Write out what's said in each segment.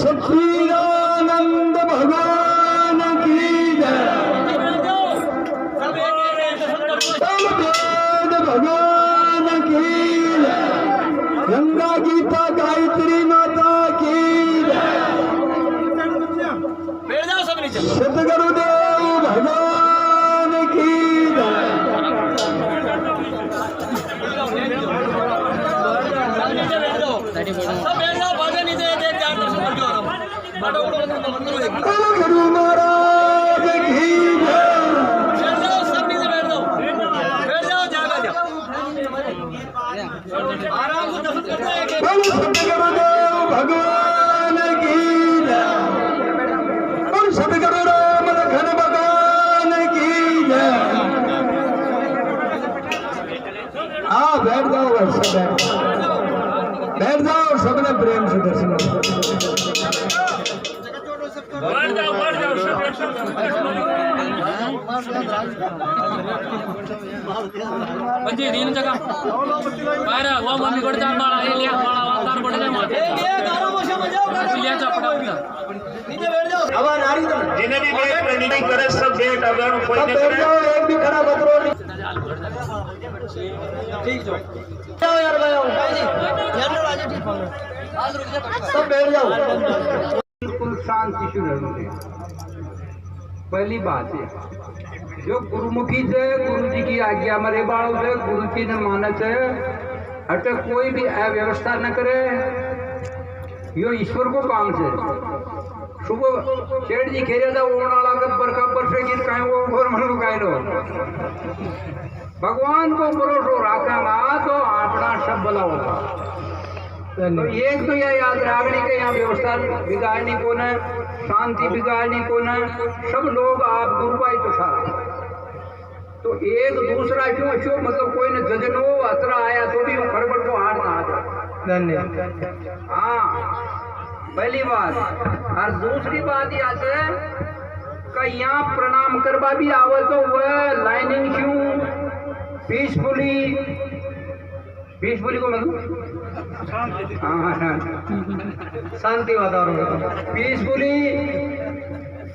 सच्चिदानंद भगवान की वेद भगवान की गंगा गीता गायत्री माता की सतगुरुदेव भगवान की गुरु महाराज की सतगुरुदेव भगवान की और सतगुरु राम लखन भगवान की हाँ बैठ जाओ बैठ जाओ सबने प्रेम से दर्शन म्हणजे दिन जगा बाहेर व मम्मी कडे चाल बाळा हे लिया बाळा वातार कडे काय मारते लियाचा पटावला अब नारी तो जिन्हें भी बैठ नहीं करे सब बैठ अगर कोई नहीं करे एक भी खड़ा बतरो ठीक जो जाओ यार भाई सब बैठ जाओ बिल्कुल शांति शुरू होगी। पहली बात है जो गुरुमुखी से गुरु जी की आज्ञा मरे बाड़ो से गुरु जी ने माना से अटे कोई भी अव्यवस्था न करे यो ईश्वर को काम से सुबह शेठ जी खेरिया था ओणाला का बरखा बरसे गीत काहे वो घर मन को काहे लो भगवान को भरोसा रखना तो अपना सब भला होगा। तो एक तो यह याद रखने के यहाँ व्यवस्था बिगाड़नी को न शांति बिगाड़नी को न सब लोग आप गुरु भाई तो सारा तो एक दूसरा क्यों क्यों मतलब कोई न जजन हो अतरा आया तो भी खड़बड़ को हार ना आ जाए। धन्यवाद। हाँ पहली बात और दूसरी बात यह है कि यहाँ प्रणाम करवा भी आवे तो वह लाइनिंग क्यों पीसफुली को मतलब शांति वातावरण पीसफुली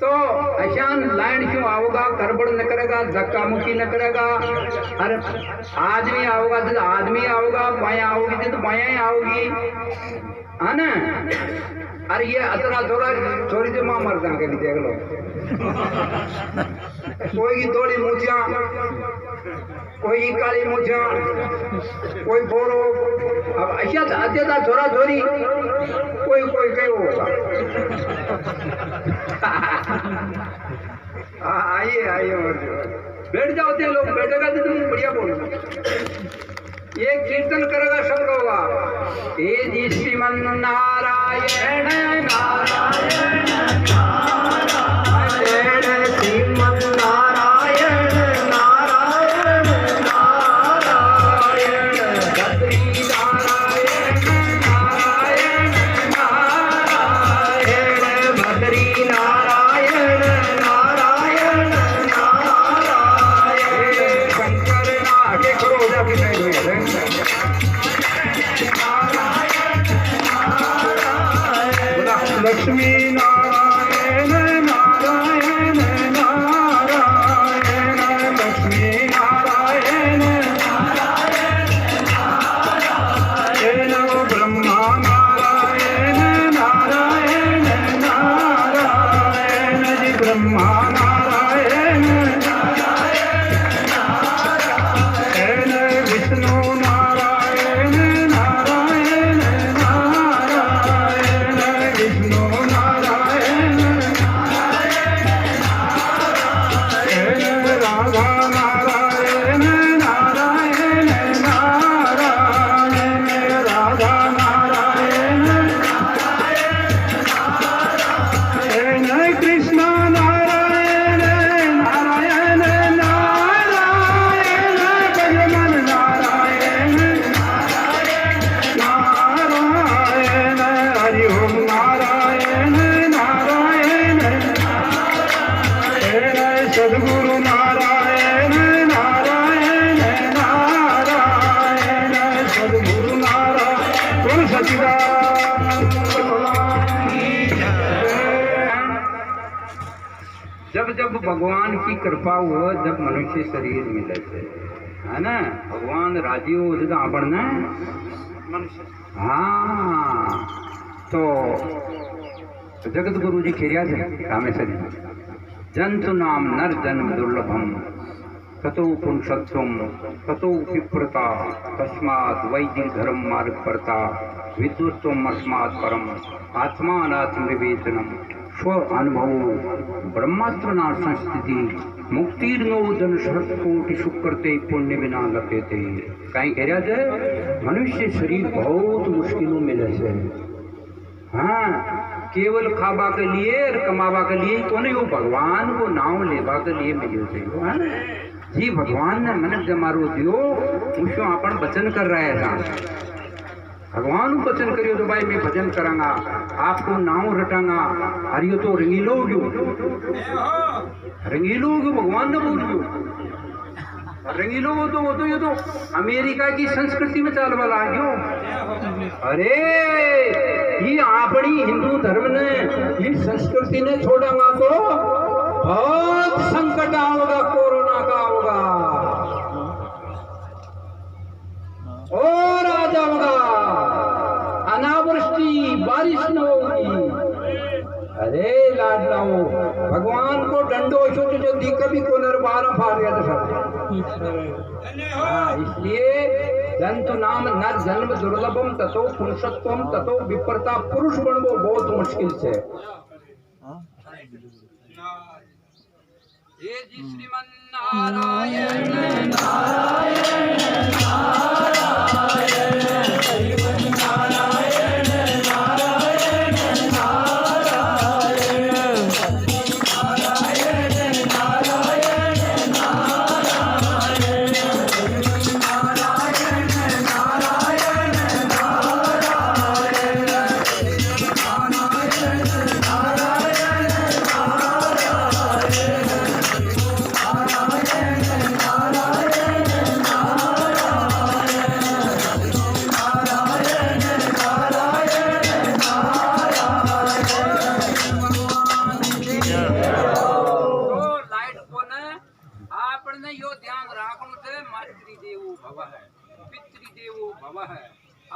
तो अशान लाइन क्यों आओगा गड़बड़ न करेगा धक्का मुक्की न करेगा। अरे आदमी आओगा तो आदमी आओगा बाया आओगी तो बाया ही आओगी है ना। अरे ये अतरा थोड़ा थोड़ी देर मां मर जाएंगे देख लो कोई की थोड़ी मूछिया कोई काली मूछा कोई बोरो अब अच्छा आते था थोड़ा थोड़ी कोई कोई कहीं होगा। आइए आइए बैठ जाओ थे लोग बैठेगा तो तुम बढ़िया बोलो ये कीर्तन करेगा सब होगा हे जी श्रीमन नारायण नारायण नारायण श्रीमन नारायण नारायण नारायण बद्री नारायण नारायण नारायण बद्री नारायण नारायण नारायण शंकर नागे करो जाके लक्ष्मी नारायण नारायण नारायण लक्ष्मी नारायण नारायण ब्रह्मा नारायण नारायण नारायण जी ब्रह्मा नारायण नारायण विष्णु नारायण नारायण नारायण विष्णु नारायण जब जब भगवान की कृपा हो जब मनुष्य शरीर मिले है ना भगवान राजी हो जब आपने हाँ तो जगत गुरु जी खेरिया थे रामेश्वर जंतु नाम नर जन्म दुर्लभम ततो पुरुषत्वम ततो विप्रता तस्मात् वैदिक धर्म मार्ग परता विद्वत्वम अस्मात् परम आत्मानात्म विवेचनम स्व अनुभव ब्रह्मास्त्र संस्थिति मुक्तिर्नो जन सहस्र कोटि शुक्रते पुण्य बिना लपेते कहीं कह रहा है मनुष्य शरीर बहुत मुश्किलों मिले से हाँ केवल खाबा के लिए और कमावा के लिए को नहीं हो भगवान को नाम लेवा के लिए मिलो चाहिए जी भगवान ने मन जमारो दियो उसको अपन वचन कर रहा है भगवान को वचन करियो तो भाई मैं भजन करांगा आपको नाम रटांगा हरियो तो रंगीलो भगवान ने बोल रंगीलो वो तो ये तो अमेरिका की संस्कृति में चाल वाला क्यों अरे ये अपनी हिंदू धर्म ने ये संस्कृति ने छोड़ांगा तो बहुत संकट आओगा कोरोना का होगा और आ जाओगा अनावृष्टि बारिश न होगी अरे लाडलाओ भगवान को डंडो छोटे जो दी कभी को नरबारा फाड़ गया था इसलिए जंतु नाम नर जन्म दुर्लभम ततो पुरुषत्वम ततो विप्रता पुरुष बनवो बहुत मुश्किल से हे जी श्रीमन नारायण नारायण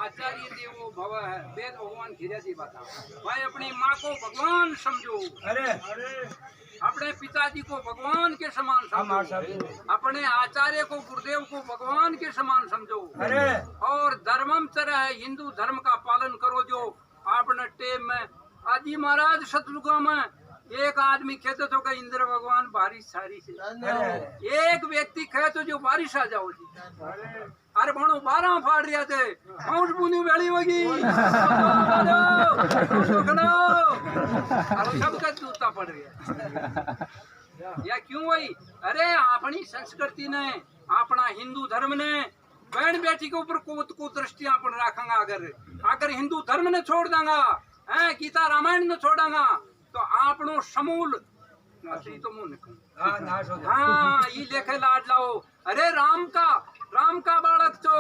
आचार्य देवो भव है वेद भगवान खीरा जी बता भाई अपनी माँ को भगवान समझो अरे अपने पिताजी को भगवान के समान समझो अपने आचार्य को गुरुदेव को भगवान के समान समझो अरे और धर्मम तरह है हिंदू धर्म का पालन करो जो आपने टेम में आदि महाराज शत्रुघ्न में एक आदमी कहते तो इंद्र भगवान बारिश सारी से एक व्यक्ति कहते जो बारिश आ जाओ जी अरे भणो 12 फाड़ रहा थे पाउंड बूंदी वेली होगी सबका जूता पड़ रहा या क्यों वही अरे अपनी संस्कृति ने अपना हिंदू धर्म ने बहन बेटी के ऊपर को दृष्टि अपन रखेंगा अगर हिंदू धर्म ने छोड़ देंगा गीता रामायण ने छोड़ांगा तो आपनो समूल तो मुंह हाँ ये लेखे लाड लाओ अरे राम का बालक छो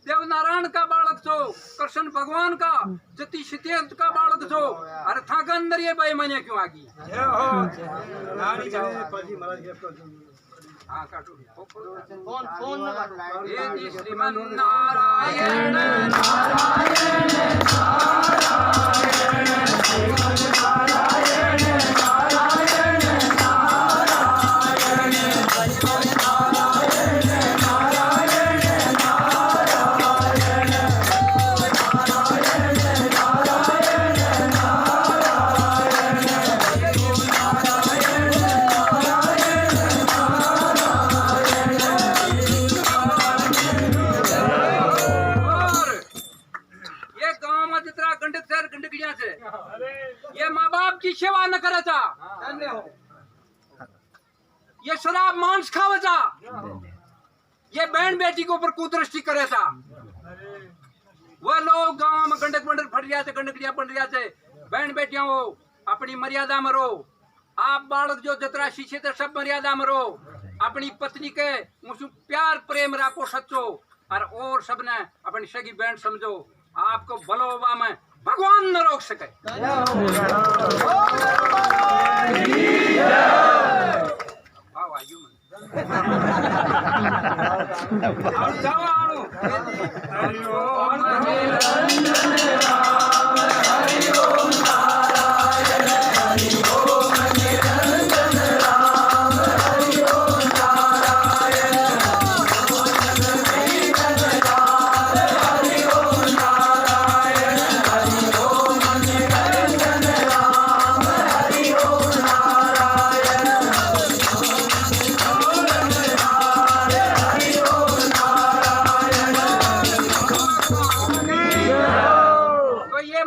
देव नारायण का बालक छो कृष्ण भगवान का जति सिद्धांत का बालक छो अरे था के अंदर ये भाई मने क्यों आगी हाँ काटो फोन ये श्रीमन नारायण नारायण ये माँ बाप की सेवा न करे था ये शराब मांस खावे था ये बहन बेटी के ऊपर कुदृष्टि करे था वह लोग गांव में गंडक मंडल फट रहा थे गंडकिया बन रहा थे बहन बेटियां हो अपनी मर्यादा में रहो आप बालक जो जतरा शीशे थे सब मर्यादा में रहो अपनी पत्नी के मुझे प्यार प्रेम राखो सच्चो और सबने अपनी सगी बहन समझो आपको भलोवा में भगवान न रोक सके अब जाओ आणो हरि ओम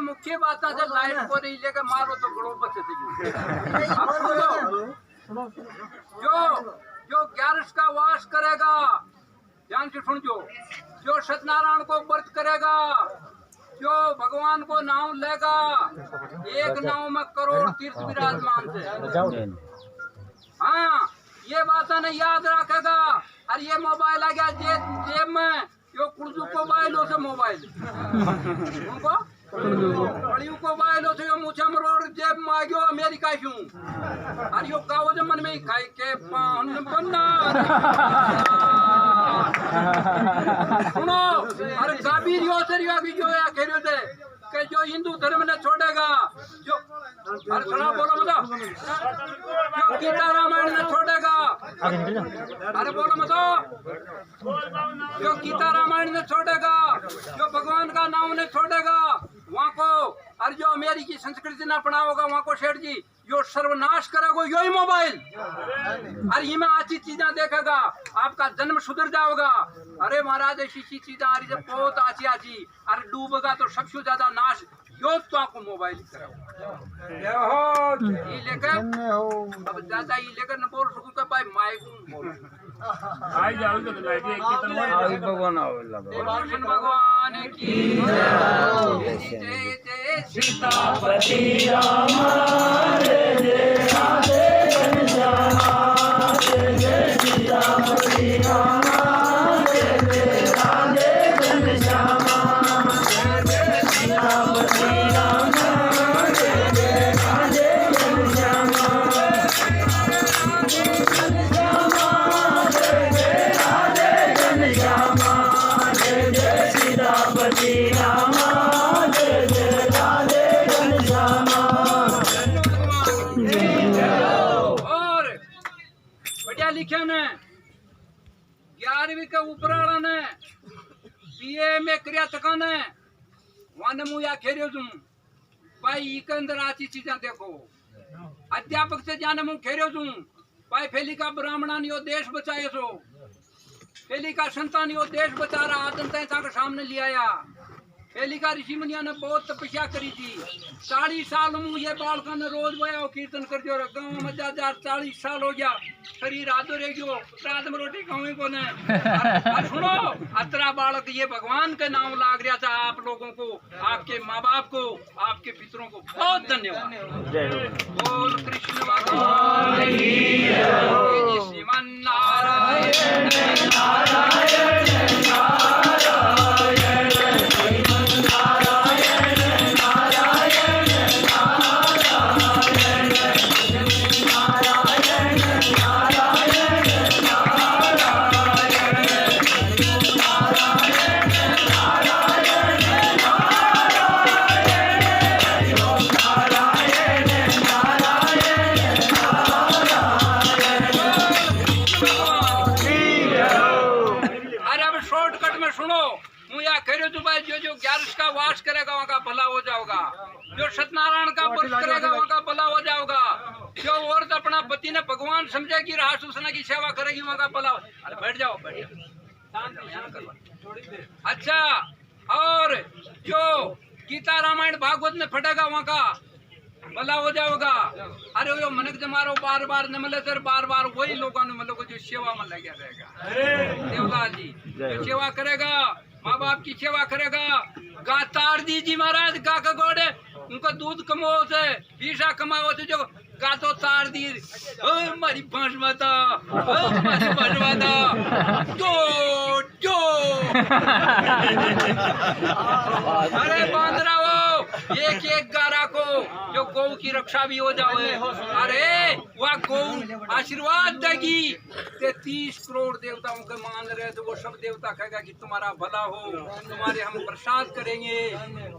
मुख्य बात है जब लाइट को नहीं लेकर मारो तो बड़ो बचे थे जो जो 11 का वास करेगा ध्यान से सुन जो सत्यनारायण को व्रत करेगा जो भगवान को नाम लेगा एक नाव में करोड़ तीर्थ विराजमान थे। हाँ ये बात ने याद रखेगा। और ये मोबाइल आ गया जेब में यो कुर्जू को मोबाइल से मोबाइल उनको बड़ियों को मोबाइल से यो मुझे मरोड़ जेब में आ गयो अमेरिका शू और यो कागज मन में खाई के पान बनना सुनो अरे काबीर यो सरिया की जो या कह रहे थे कि जो हिंदू धर्म ने छोड़ेगा जो अरे सुना बोलो मतलब जो गीता रामायण ने छोड़ेगा अरे बोलो मतलब जो गीता रामायण ने छोड़ेगा जो भगवान का नाम ने छोड़ेगा वहाँ को और जो अमेरिकी संस्कृति ने अपनाओगा वहाँ को शेठ जी जो सर्वनाश करेगा यही मोबाइल और ये में अच्छी चीजें देखेगा आपका जन्म सुधर जाओगा। अरे महाराज ऐसी चीजें आ रही है बहुत अच्छी अच्छी और डूबेगा तो सबसे ज्यादा नाश यो तो आपको मोबाइल करेगा ये लेकर अब ज्यादा ये लेकर न बोल सकूं तो भाई माइक आई जाओ तो लाइट एक कितना भगवान भगवान की जय जय सीतापति राम जय जय राधे घनश्याम जय जय सीतापति राम जय जय राधे घनश्याम जय जय सीतापति राम जय जय राधे घनश्याम जय जय राधे घनश्याम जय जय सीतापति राम जय जय राधे घनश्याम। और बढ़िया लिखे ने 11वीं के ऊपर वाला ने बीए में क्रिया तका ने वन मुया खेरियो तुम भाई के अंदर आची चीजें देखो अध्यापक से जाने मुंह खेरियो तुम भाई फैली का ब्राह्मणान यो देश बचाए सो फैली का संतान यो देश बचा रहा आतंक के सामने ले आया। पहली का ऋषि मुनिया ने बहुत तपस्या करी थी 40 साल में ये बालका ने रोज बया कीर्तन कर दियो गाँव में जा 40 साल हो गया शरीर आधो रह गयो रात में रोटी खाऊ को ने सुनो अतरा बालक ये भगवान के नाम लाग रहा था आप लोगों को आपके माँ बाप को आपके पितरों को बहुत धन्यवाद। बोल कृष्ण भगवान की जय श्रीमन नारायण नारायण जो 11 का वास करेगा वहाँ का भला हो जाओगा जो सत्यनारायण का व्रत करेगा वहाँ का भला हो जाओगा जो औरत अपना पति ने भगवान समझेगी रास उसना की सेवा करेगी वहाँ का भला अरे बैठ जाओ अच्छा और जो गीता रामायण भागवत में फटेगा वहाँ का भला हो जाओगा। अरे वो मनक जमारो बार बार न मिले सर बार बार वही लोगों ने मतलब जो सेवा में लगे रहेगा देवदास जी जो सेवा करेगा माँ बाप की सेवा करेगा गातार दी जी महाराज गा का गोड़े उनका दूध कमाओ से पीसा कमाओ से जो गातो तार दी हमारी भैंस माता हमारी भैंस माता जो अरे बांध रहा हो एक एक गारा को जो गौ की रक्षा भी हो जाए। अरे वह गौ आशीर्वाद देगी। 33 करोड़ देवताओं के मान रहे तो वो सब देवता कहेगा कि तुम्हारा भला हो, तुम्हारे हम प्रसाद करेंगे।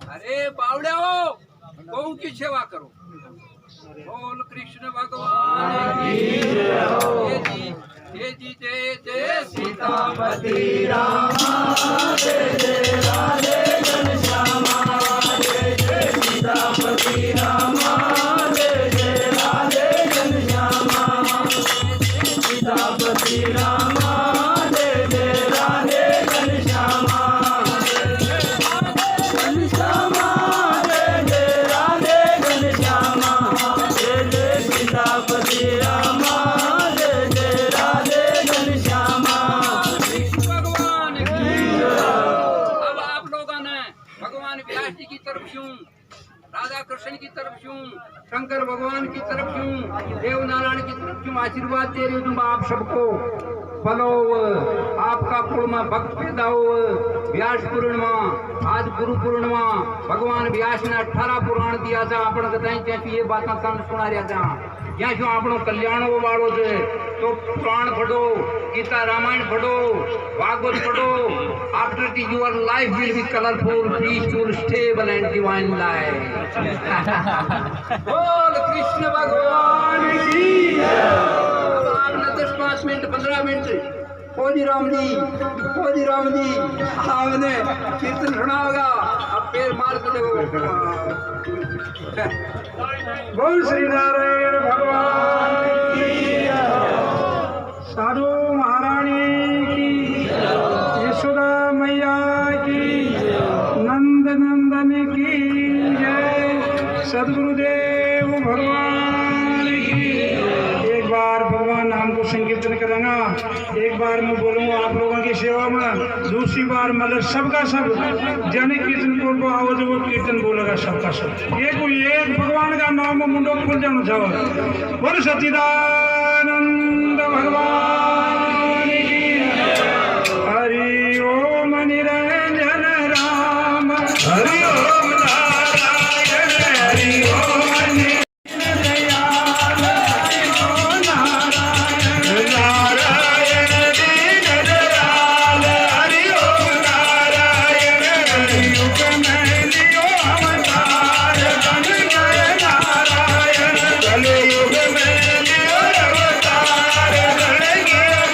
अरे बावड़े हो, गौ की सेवा करो। बोल कृष्ण भगवान की जय। जय जी जय जय सीतापति रामा जय जय राधे घनश्यामा जय जय सीतापति रामा जय जय राधे घनश्यामा सीतापति रामा जय जय राधे घनश्यामा घनश्यामा जय जय राधे घनश्यामा जय जय सीतापति रामा जय जय राधे घनश्यामा भगवान की। अब आप लोगों ने भगवान व्यास जी की तरफ क्यों, राधा कृष्ण की तरफ क्यों, शंकर भगवान की तरफ क्यों, देव नारायण की तरफ क्यों आशीर्वाद दे रहे हो तुम आप सबको। फलो आपका कुल में भक्त पैदा हो। व्यास पूर्णिमा, आज गुरु पूर्णिमा। भगवान व्यास ने 18 पुराण दिया था। आपण कदाई ત્યાં ये बात तन सुना रहा था। જ્યાં શું આપણો કલ્યાણો વાળો છે તો પુરાણ પઢો, Gita Ramayana પઢો, Bhagavat પઢો. After this your life will be colorful, peaceful, stable and divine life. बोल कृष्ण भगवान की जय। अब आपने 10-5 मिनट 15 मिनट फौजी राम जी आपने कीर्तन सुना होगा। अब पैर मार के देखो। बोल श्री नारायण भगवान की जय। साधु महारानी की, यशोदा मैया की, नंद नंदन की जय। सदगुरुदेव भगवान की। एक बार भगवान नाम को संकीर्तन करूंगा, एक बार मैं बोलूंगा आप लोगों की सेवा में, दूसरी बार मतलब सबका सब जन कीर्तन को आओ जो वो कीर्तन बोलेगा सबका सब। एक भगवान का नाम मुंडो खुल जाना चाहिए। बोल सच्चिदानंद भगवान की हरि ओम निरंजन राम हरि ओम नारायण हरि ओम कलयुग में लियो अवतार गण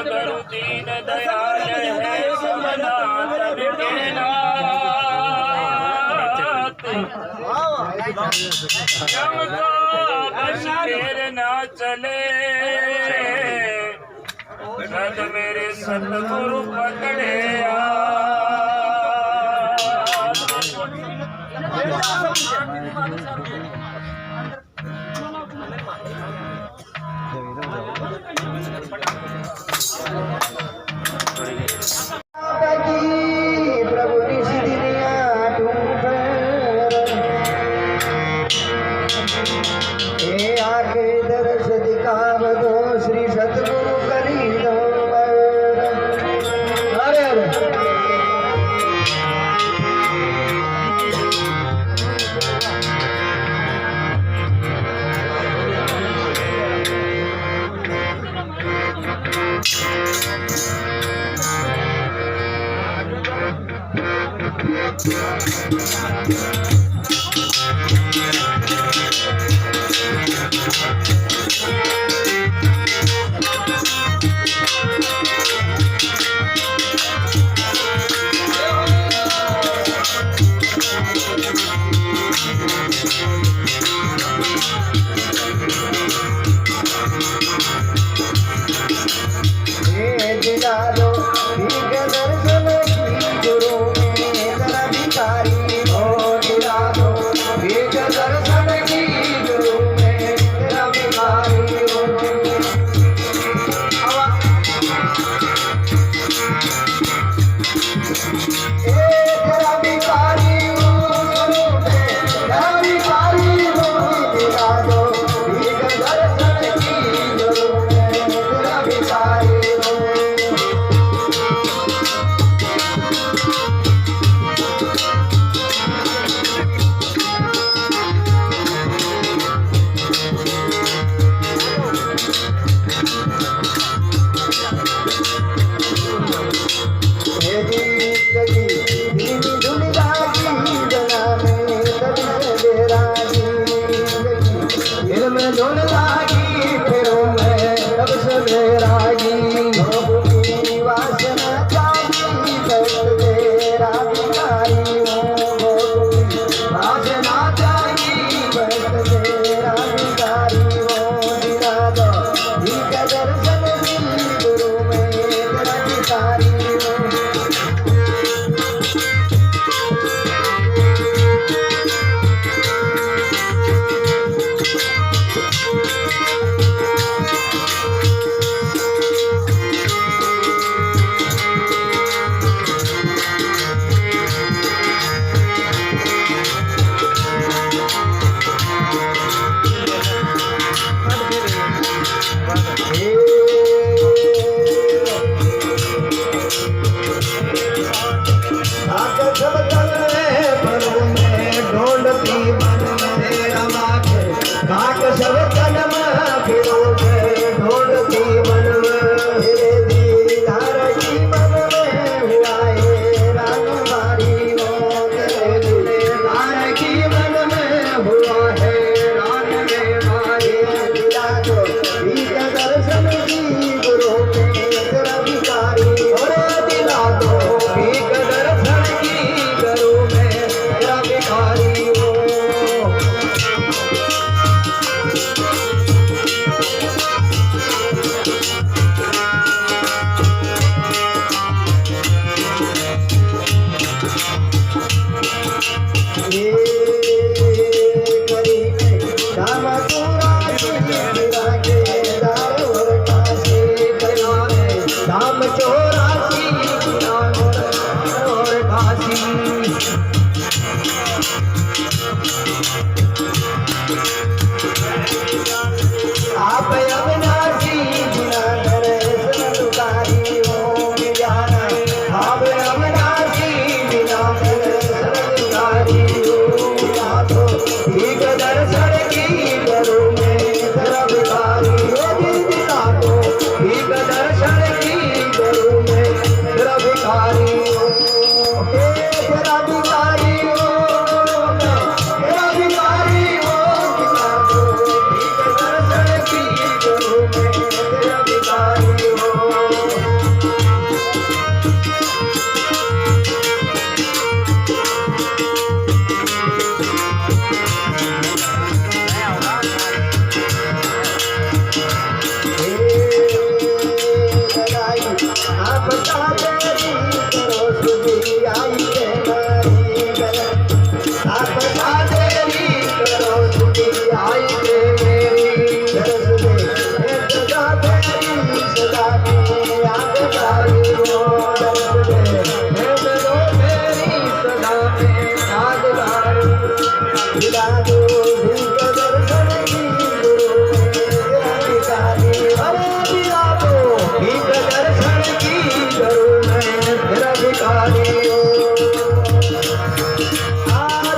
करू दीन दयाल है समनाथ विघ्ननाथ। यम का बश फेर ना चले रद मेरे सतगुरु पकड़े प्रभु ऋषि दिनिया हे आके दर्श दिखाव दो श्री सतगुरु करी दो अरे अरे दिला दो भीख दर्शन की गुरु तेरा भिखारी अरे दिला दो भीख दर्शन की गुरु मैं तेरा भिखारी हो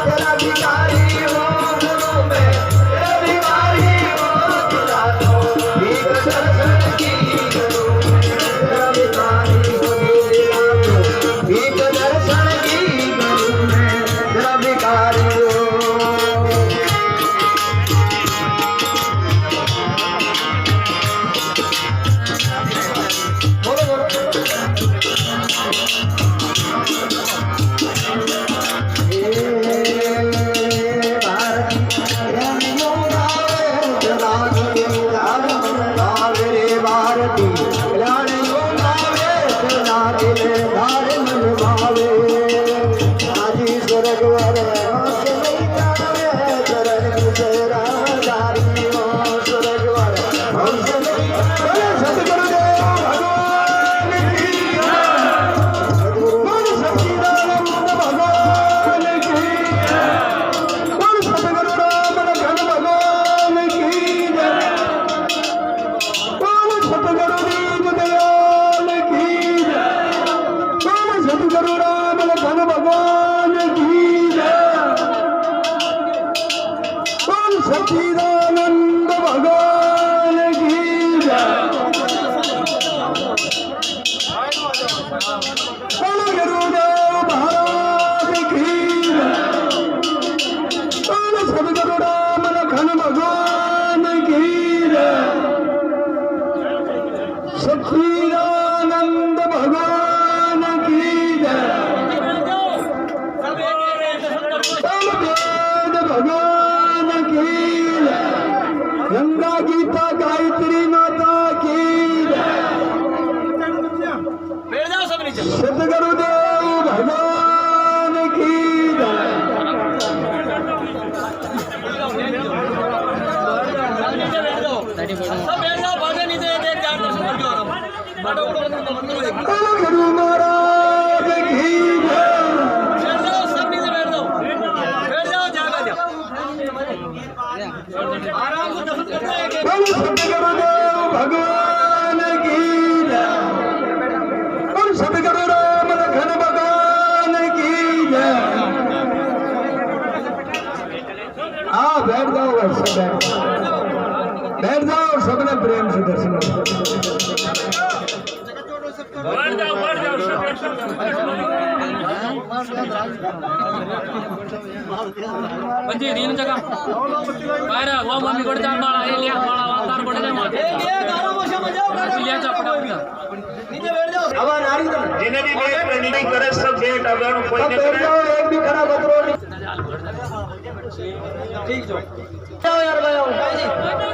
तेरा भिखारी हो गुरु मैं तेरा भिखारी हो दिला दो भीख दर्शन की गुरु मैं तेरा भिखारी हो दिला दो भीख दर्शन की गुरु मैं तेरा भिखारी हो सच्चिदानंद भगवान की जय गुरुदेव महाराज की जय सदगुरु राम लखन भगवान की जय सच्चिदानंद भगवान की जय भगवान की गंगा गीता गायत्री माता की सदगुरुदेव भगवान की गुरु महाराज की सदगुरुदेव भगवान की जय और सदगुरु राम लखन भगवान की जय बैठ जाओ बैठ जाओ सबने प्रेम से दर्शन पंजी दिन जगह बाहर वो मम्मी को चाल माला ये लिया माला तार को ले मार लिया चपड़ा उठा नीचे बैठ जाओ अब नारी जिन्हें भी बैठ नहीं करे सब बैठ अगर कोई नहीं करे एक भी खड़ा बतरो ठीक जो जाओ यार भाई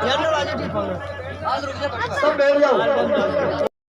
जनरल आज ठीक हो सब बैठ जाओ